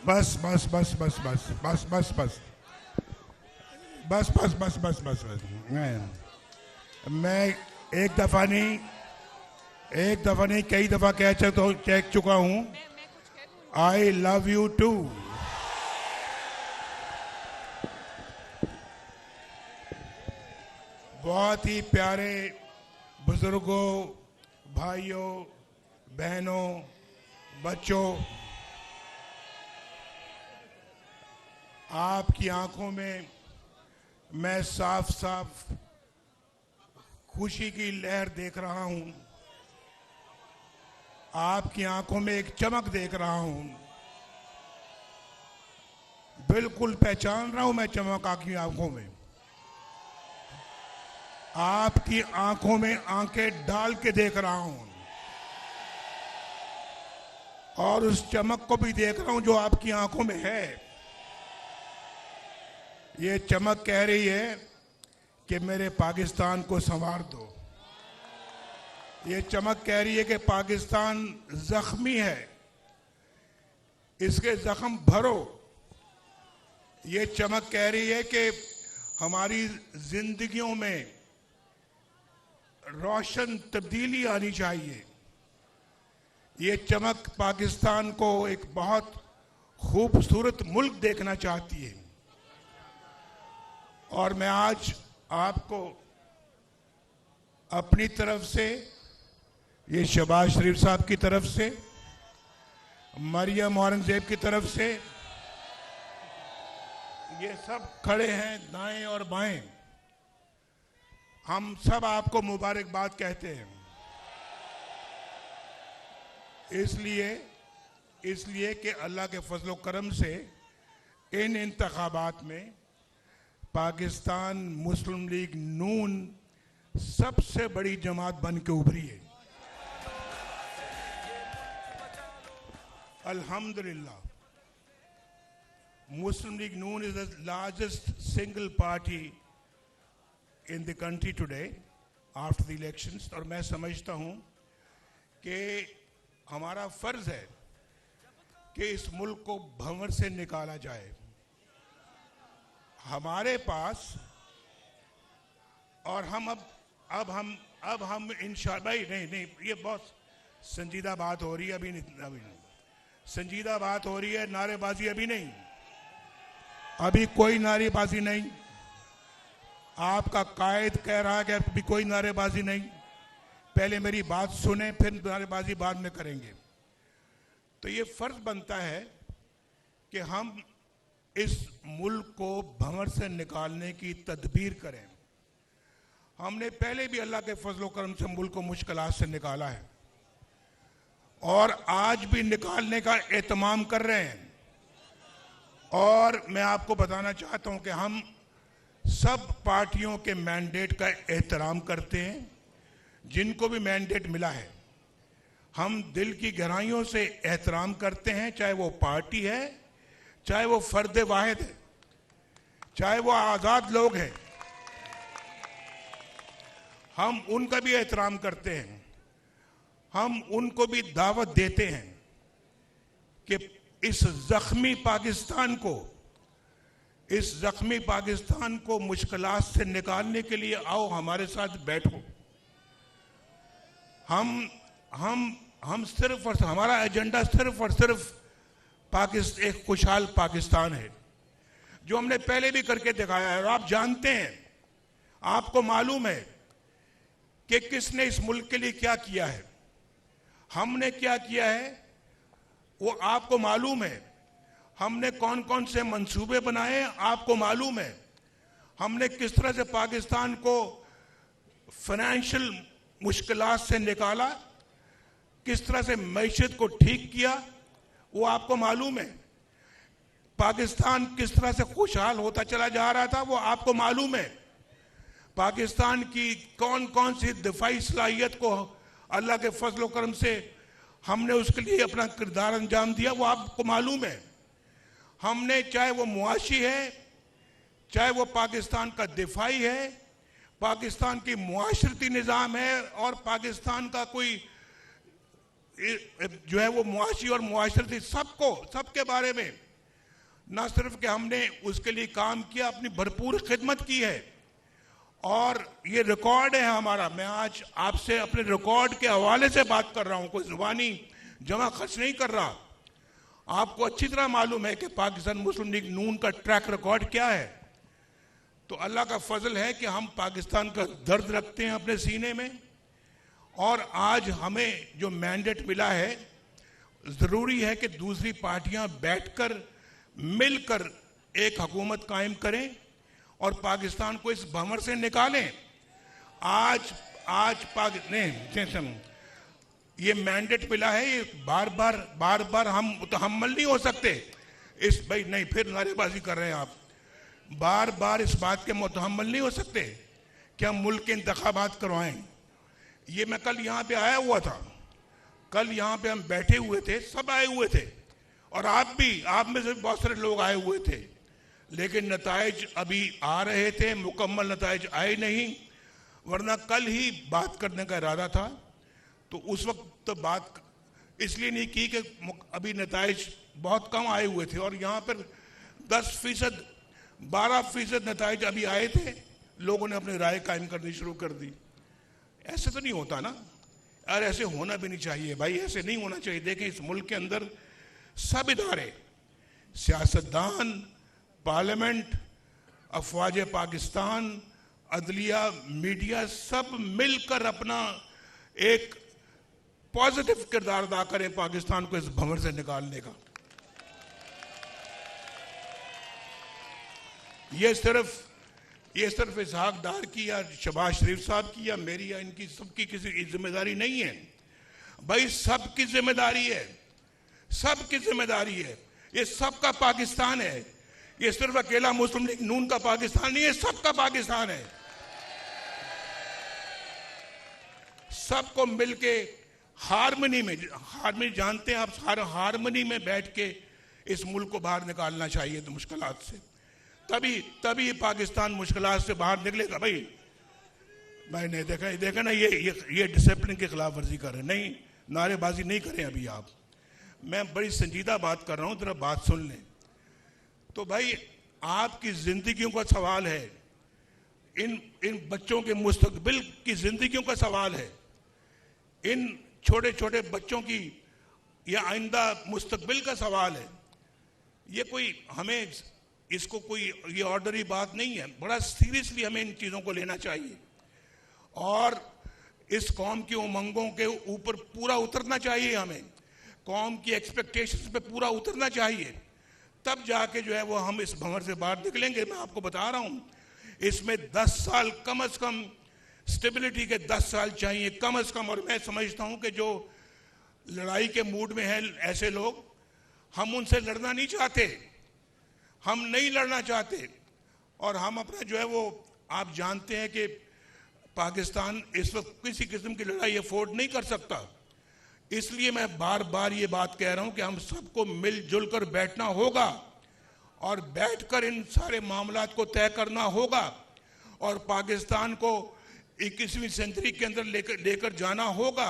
बस बस बस बस बस बस बस बस बस बस बस बस बस बस मैं एक दफा नहीं कई दफा कह चुका हूं। I love you too. बहुत ही प्यारे बुजुर्गों, भाइयों, बहनों, बच्चों, आपकी आंखों में मैं साफ साफ खुशी की लहर देख रहा हूं। आपकी आंखों में एक चमक देख रहा हूं। बिल्कुल पहचान रहा हूं मैं चमक आपकी आंखों में। आपकी आंखों में आंखें डाल के देख रहा हूं और उस चमक को भी देख रहा हूं जो आपकी आंखों में है। ये चमक कह रही है कि मेरे पाकिस्तान को संवार दो। ये चमक कह रही है कि पाकिस्तान जख्मी है, इसके जख्म भरो। ये चमक कह रही है कि हमारी जिंदगियों में रोशन तब्दीली आनी चाहिए। ये चमक पाकिस्तान को एक बहुत खूबसूरत मुल्क देखना चाहती है। और मैं आज आपको अपनी तरफ से, ये शहबाज शरीफ साहब की तरफ से, मरियम औरंगजेब की तरफ से, ये सब खड़े हैं दाएं और बाएं, हम सब आपको मुबारकबाद कहते हैं। इसलिए कि अल्लाह के फजल व करम से इन इंतखाबात में पाकिस्तान मुस्लिम लीग नून सबसे बड़ी जमात बन के उभरी है। अल्हम्दुलिल्लाह, Muslim League Noon is the largest single party in the country today after the elections। और मैं समझता हूं कि हमारा फर्ज है कि इस मुल्क को भंवर से निकाला जाए। हमारे पास और हम अब हम इंशाअल्लाह नहीं, ये बहुत संजीदा बात हो रही है। अभी नहीं संजीदा बात हो रही है, नारेबाजी अभी नहीं, अभी कोई नारेबाजी नहीं। आपका कायद कह रहा है कि अभी कोई नारेबाजी नहीं। पहले मेरी बात सुने, फिर नारेबाजी बाद में करेंगे। तो ये फर्ज बनता है कि हम इस मुल्क को भंवर से निकालने की तदबीर करें। हमने पहले भी अल्लाह के फजल करम से मुल्क को मुश्किलात से निकाला है और आज भी निकालने का एहतमाम कर रहे हैं। और मैं आपको बताना चाहता हूं कि हम सब पार्टियों के मैंडेट का एहतराम करते हैं, जिनको भी मैंडेट मिला है हम दिल की गहराइयों से एहतराम करते हैं, चाहे वो पार्टी है, चाहे वो फर्द वाहिद है, चाहे वो आजाद लोग हैं, हम उनका भी एहतराम करते हैं। हम उनको भी दावत देते हैं कि इस जख्मी पाकिस्तान को मुश्किलात से निकालने के लिए आओ, हमारे साथ बैठो। हम सिर्फ और हमारा एजेंडा सिर्फ और सिर्फ एक खुशहाल पाकिस्तान है, जो हमने पहले भी करके दिखाया है। और आप जानते हैं, आपको मालूम है कि किसने इस मुल्क के लिए क्या किया है, हमने क्या किया है, वो आपको मालूम है। हमने कौन कौन से मंसूबे बनाए, आपको मालूम है। हमने किस तरह से पाकिस्तान को फाइनेंशियल मुश्किलात से निकाला, किस तरह से मईशत को ठीक किया, वो आपको मालूम है। पाकिस्तान किस तरह से खुशहाल होता चला जा रहा था, वो आपको मालूम है। पाकिस्तान की कौन कौन सी दिफाई सलाहियत को अल्लाह के फजल व करम से हमने उसके लिए अपना किरदार अंजाम दिया, वो आपको मालूम है। हमने, चाहे वो मुआशी है, चाहे वो पाकिस्तान का दिफाई है, पाकिस्तान की मुआशरती निज़ाम है, और पाकिस्तान का कोई जो है वो मुआशी और मुआशरती, सबके बारे में ना सिर्फ कि हमने उसके लिए काम किया, अपनी भरपूर खिदमत की है। और ये रिकॉर्ड है हमारा। मैं आज आपसे अपने रिकॉर्ड के हवाले से बात कर रहा हूं, कोई जुबानी जमा खर्च नहीं कर रहा। आपको अच्छी तरह मालूम है कि पाकिस्तान मुस्लिम लीग नून का ट्रैक रिकॉर्ड क्या है। तो अल्लाह का फजल है कि हम पाकिस्तान का दर्द रखते हैं अपने सीने में, और आज हमें जो मैंडेट मिला है, जरूरी है कि दूसरी पार्टियां बैठकर मिलकर एक हुकूमत कायम करें और पाकिस्तान को इस भंवर से निकालें। आज पाकिस्तान ये मैंडेट मिला है, ये बार बार हम मुतहम्मल नहीं हो सकते इस, भाई नहीं, फिर नारेबाजी कर रहे हैं आप, बार बार इस बात के मुतहम्मल नहीं हो सकते कि हम मुल्क के इंतखाबात करवाएं। ये मैं कल यहाँ पे आया हुआ था, कल यहाँ पे हम बैठे हुए थे, सब आए हुए थे, और आप में से बहुत सारे लोग आए हुए थे, लेकिन नताइज अभी आ रहे थे, मुकम्मल नताइज आए नहीं। वरना कल ही बात करने का इरादा था, तो उस वक्त तो बात इसलिए नहीं की कि अभी नताइज बहुत कम आए हुए थे, और यहाँ पर 10% 12% नताइज अभी आए थे, लोगों ने अपनी राय कायम करनी शुरू कर दी। ऐसे तो नहीं होता ना, और ऐसे होना भी नहीं चाहिए भाई, ऐसे नहीं होना चाहिए। देखें, इस मुल्क के अंदर सब इदारे, सियासतदान, पार्लियामेंट, अफवाज पाकिस्तान, अदलिया, मीडिया, सब मिलकर अपना एक पॉजिटिव किरदार अदा करें पाकिस्तान को इस भंवर से निकालने का। ये सिर्फ इसहाक डार की या शहबाज शरीफ साहब की या मेरी या इनकी सबकी किसी की जिम्मेदारी नहीं है भाई, सबकी जिम्मेदारी है, सबकी जिम्मेदारी है। ये सबका पाकिस्तान है, ये सिर्फ अकेला मुस्लिम लीग नून का पाकिस्तान नहीं है, सबका पाकिस्तान है। सबको मिलके हारमनी जानते हैं आप, हारमनी में बैठ के इस मुल्क को बाहर निकालना चाहिए तो मुश्किलात से, तभी पाकिस्तान मुश्किलात से बाहर निकलेगा। भाई मैंने देखा ना, ये डिसिप्लिन की खिलाफ वर्जी कर रहे हैं। नहीं, नारेबाजी नहीं करें अभी आप, मैं बड़ी संजीदा बात कर रहा हूं, जरा बात सुन लें। तो भाई आपकी जिंदगियों का सवाल है, इन बच्चों के मुस्तकबिल की जिंदगियों का सवाल है, इन छोटे छोटे बच्चों की या आइंदा मुस्तकबिल का सवाल है। ये कोई हमें इसको कोई ये ऑर्डनरी बात नहीं है, बड़ा सीरियसली हमें इन चीज़ों को लेना चाहिए और इस कौम की उमंगों के ऊपर पूरा उतरना चाहिए। हमें कौम की एक्सपेक्टेशंस पे पूरा उतरना चाहिए, तब जाके जो है वो हम इस भंवर से बाहर निकलेंगे। मैं आपको बता रहा हूँ, इसमें 10 साल कम से कम, स्टेबिलिटी के 10 साल चाहिए कम से कम। और मैं समझता हूँ कि जो लड़ाई के मूड में है ऐसे लोग, हम उनसे लड़ना नहीं चाहते, हम नहीं लड़ना चाहते। और हम अपना जो है वो, आप जानते हैं कि पाकिस्तान इस वक्त किसी किस्म की लड़ाई अफोर्ड नहीं कर सकता। इसलिए मैं बार बार ये बात कह रहा हूं कि हम सबको मिलजुल कर बैठना होगा और बैठकर इन सारे मामलात को तय करना होगा और पाकिस्तान को 21वीं सेंचुरी के अंदर लेकर जाना होगा।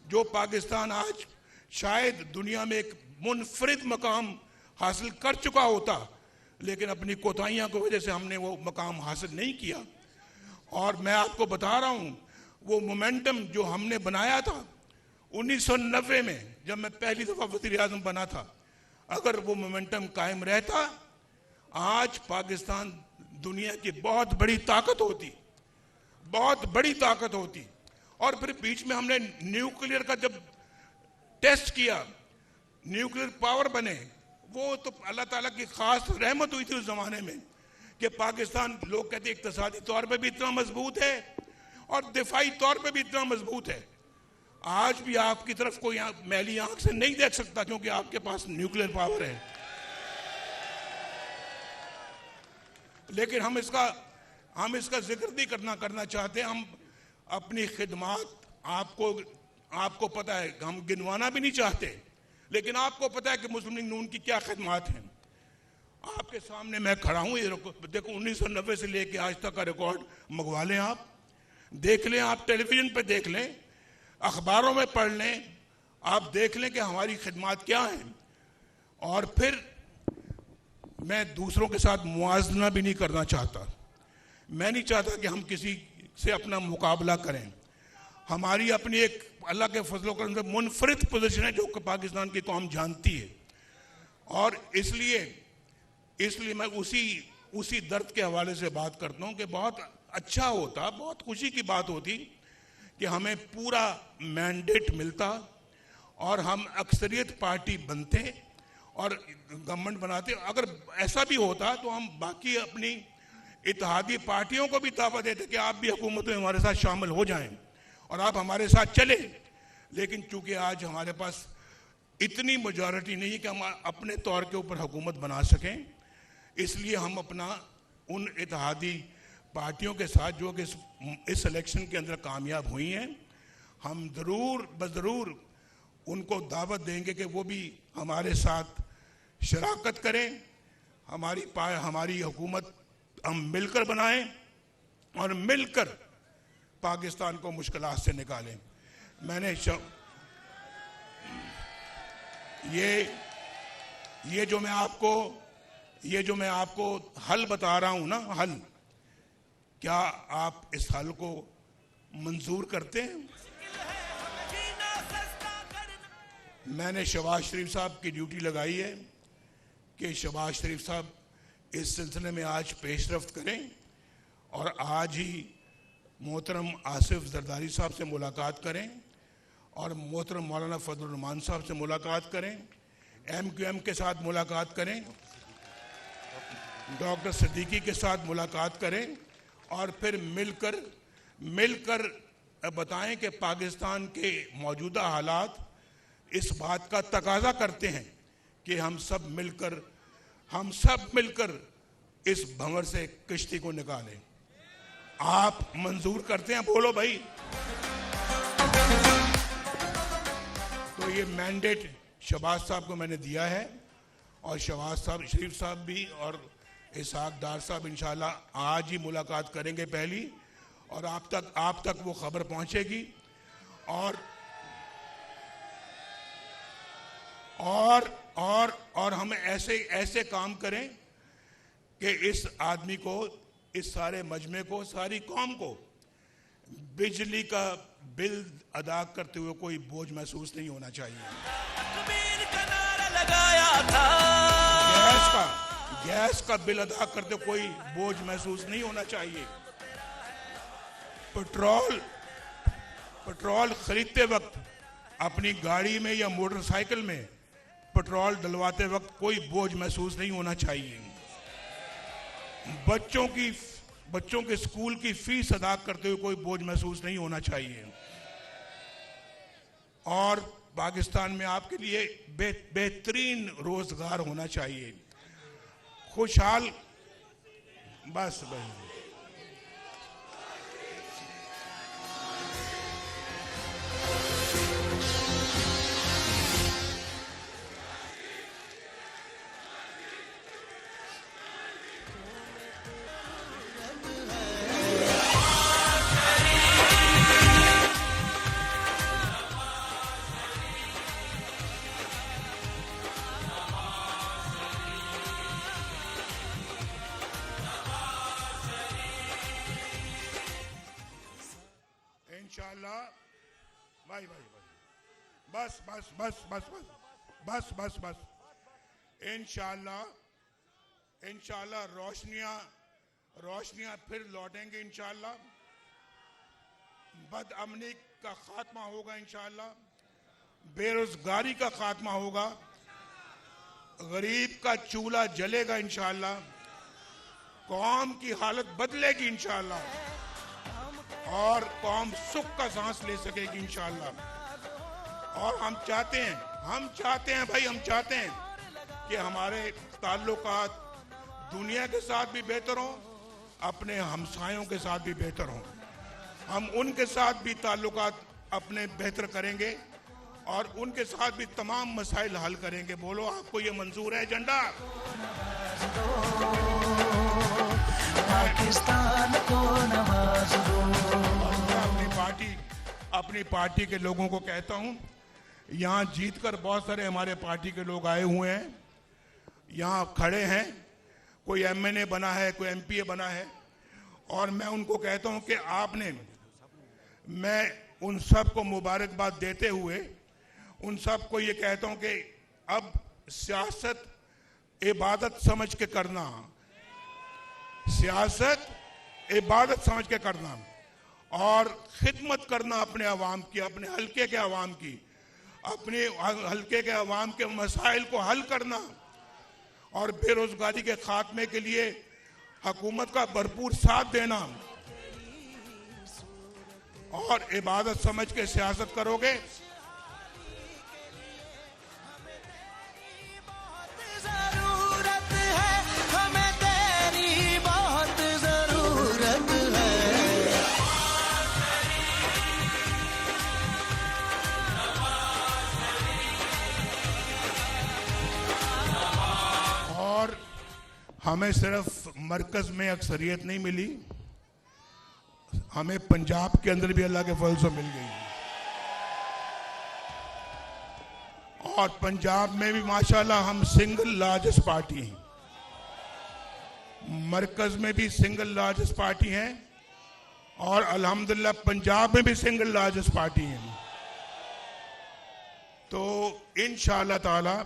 जो पाकिस्तान आज शायद दुनिया में एक मुनफरिद मकाम हासिल कर चुका होता, लेकिन अपनी कोताहियों की वजह से हमने वो मकाम हासिल नहीं किया। और मैं आपको बता रहा हूं, वो मोमेंटम जो हमने बनाया था 1990 में, जब मैं पहली दफा वज़ीर आज़म बना था, अगर वो मोमेंटम कायम रहता, आज पाकिस्तान दुनिया की बहुत बड़ी ताकत होती, बहुत बड़ी ताकत होती। और फिर बीच में हमने न्यूक्लियर का जब टेस्ट किया, न्यूक्लियर पावर बने, वो तो अल्लाह ताला की खास रहमत हुई थी उस जमाने में कि पाकिस्तान, लोग कहते हैं इक्तिसादी तौर पे भी इतना मजबूत है और दिफाई तौर पे भी इतना मजबूत है। आज भी आपकी तरफ कोई मैली आंख से नहीं देख सकता, क्योंकि आपके पास न्यूक्लियर पावर है। लेकिन हम इसका जिक्र नहीं करना चाहते। हम अपनी खिदमत, आपको पता है, हम गिनवाना भी नहीं चाहते, लेकिन आपको पता है कि मुस्लिम लीग नून की क्या खिदमत हैं। आपके सामने मैं खड़ा हूं, ये देखो 1990 से लेके आज तक का रिकॉर्ड मंगवा लें, आप देख लें, आप टेलीविजन पे देख लें, अखबारों में पढ़ लें, आप देख लें कि हमारी खिदमत क्या है। और फिर मैं दूसरों के साथ मुआवजा भी नहीं करना चाहता। मैं नहीं चाहता कि हम किसी से अपना मुकाबला करें। हमारी अपनी एक अल्लाह के फजल करम से मुनफरिद पोजीशन है जो कि पाकिस्तान की कौम जानती है, और इसलिए मैं उसी दर्द के हवाले से बात करता हूँ कि बहुत अच्छा होता, बहुत खुशी की बात होती कि हमें पूरा मैंडेट मिलता और हम अक्सरियत पार्टी बनते और गवर्नमेंट बनाते। अगर ऐसा भी होता तो हम बाकी अपनी इत्तेहादी पार्टियों को भी दावा देते कि आप भी हुकूमत में हमारे साथ शामिल हो जाएं और आप हमारे साथ चले। लेकिन चूंकि आज हमारे पास इतनी मेजॉरिटी नहीं है कि हम अपने तौर के ऊपर हुकूमत बना सकें, इसलिए हम अपना उन इत्तेहादी पार्टियों के साथ जो कि इस इलेक्शन के अंदर कामयाब हुई हैं, हम ज़रूर उनको दावत देंगे कि वो भी हमारे साथ शराकत करें, हमारी हुकूमत हम मिलकर बनाएं और मिलकर पाकिस्तान को मुश्किलात से निकालें। मैंने ये जो मैं आपको हल बता रहा हूं ना, हल, क्या आप इस हल को मंजूर करते हैं? मैंने शहबाज शरीफ साहब की ड्यूटी लगाई है कि शहबाज शरीफ साहब इस सिलसिले में आज पेशरफ्त करें और आज ही मोहतरम आसिफ जरदारी साहब से मुलाकात करें और मोहतरम मौलाना फजलुर रहमान साहब से मुलाकात करें, MQM के साथ मुलाकात करें, डॉक्टर सिद्दीकी के साथ मुलाकात करें और फिर मिलकर बताएं कि पाकिस्तान के मौजूदा हालात इस बात का तकाजा करते हैं कि हम सब मिलकर इस भंवर से किश्ती को निकालें। आप मंजूर करते हैं? बोलो भाई। तो ये मैंडेट शहबाज साहब को मैंने दिया है और शहबाज साहब, शरीफ साहब भी और इसहाक डार साहब इंशाल्लाह आज ही मुलाकात करेंगे पहली, और आप तक वो खबर पहुंचेगी। और हम ऐसे काम करें कि इस आदमी को, इस सारे मजमे को, सारी कौम को बिजली का बिल अदा करते हुए कोई बोझ महसूस नहीं होना चाहिए। गैस का बिल अदा करते कोई बोझ महसूस नहीं होना चाहिए। पेट्रोल खरीदते वक्त अपनी गाड़ी में या मोटरसाइकिल में पेट्रोल डलवाते वक्त कोई बोझ महसूस नहीं होना चाहिए। बच्चों के स्कूल की फीस अदा करते हुए कोई बोझ महसूस नहीं होना चाहिए। और पाकिस्तान में आपके लिए बेहतरीन रोजगार होना चाहिए, खुशहाल। बस भाई, इंशाल्लाह भाई बस इंशाल्लाह रोशनियां फिर लौटेंगे इंशाल्लाह। बदअमनी का खात्मा होगा इंशाल्लाह, बेरोजगारी का खात्मा होगा, गरीब का चूल्हा जलेगा इंशाल्लाह, कौम की हालत बदलेगी इंशाल्लाह और कौम सुख का सांस ले सकेगी इंशाल्लाह। और हम चाहते हैं कि हमारे ताल्लुकात दुनिया के साथ भी बेहतर हों, अपने हमसायों के साथ भी बेहतर हों। हम उनके साथ भी ताल्लुकात अपने बेहतर करेंगे और उनके साथ भी तमाम मसाइल हल करेंगे। बोलो, आपको ये मंजूर है एजेंडा? पाकिस्तान को नवाज दो। अपनी पार्टी के लोगों को कहता हूं, यहाँ जीतकर बहुत सारे हमारे पार्टी के लोग आए हुए हैं, यहाँ खड़े हैं, कोई एमएनए बना है, कोई एमपीए बना है, और मैं उनको कहता हूं कि मैं उन सब को मुबारकबाद देते हुए उन सब को ये कहता हूं कि अब सियासत इबादत समझ के करना, सियासत इबादत समझ के करना और खिदमत करना अपने अवाम की, अपने हल्के के अवाम की, अपने हल्के के अवाम के मसाइल को हल करना और बेरोजगारी के खात्मे के लिए हुकूमत का भरपूर साथ देना। और इबादत समझ के सियासत करोगे और हमें सिर्फ मरकज में अक्सरियत नहीं मिली, हमें पंजाब के अंदर भी अल्लाह के फजल से मिल गई और पंजाब में भी माशाल्लाह हम सिंगल लार्जेस्ट पार्टी हैं, मरकज में भी सिंगल लार्जेस्ट पार्टी हैं और अल्हम्दुलिल्लाह पंजाब में भी सिंगल लार्जेस्ट पार्टी हैं। तो इंशाअल्लाह ताला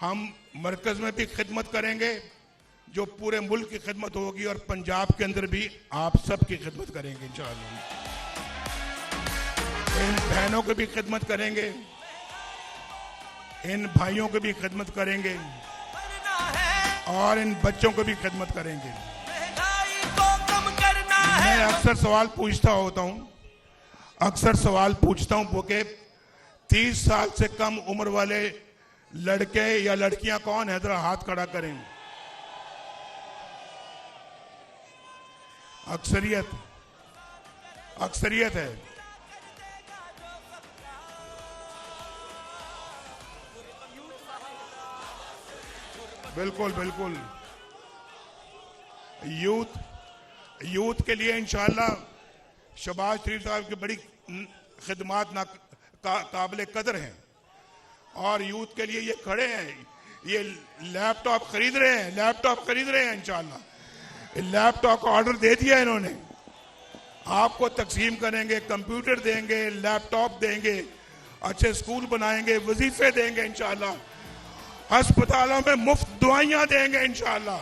हम मरकज में भी खिदमत करेंगे जो पूरे मुल्क की खिदमत होगी और पंजाब के अंदर भी आप सब की खिदमत करेंगे इंशाअल्लाह। इन बहनों की भी खिदमत करेंगे, इन भाइयों की भी खिदमत करेंगे और इन बच्चों को भी खिदमत करेंगे। मैं अक्सर सवाल पूछता हूं कि 30 साल से कम उम्र वाले लड़के या लड़कियां कौन है, जरा हाथ खड़ा करें। अक्सरियत है। बिल्कुल बिल्कुल। यूथ के लिए इंशाअल्लाह शहबाज शरीफ साहब की बड़ी खिदमात काबिल कदर हैं और यूथ के लिए ये खड़े हैं, ये लैपटॉप खरीद रहे हैं इंशाअल्लाह। लैपटॉप का ऑर्डर दे दिया इन्होंने, आपको तकसीम करेंगे, कंप्यूटर देंगे, लैपटॉप देंगे, अच्छे स्कूल बनाएंगे, वजीफे देंगे इंशाअल्लाह, अस्पतालों में मुफ्त दवाइयां देंगे इंशाअल्लाह।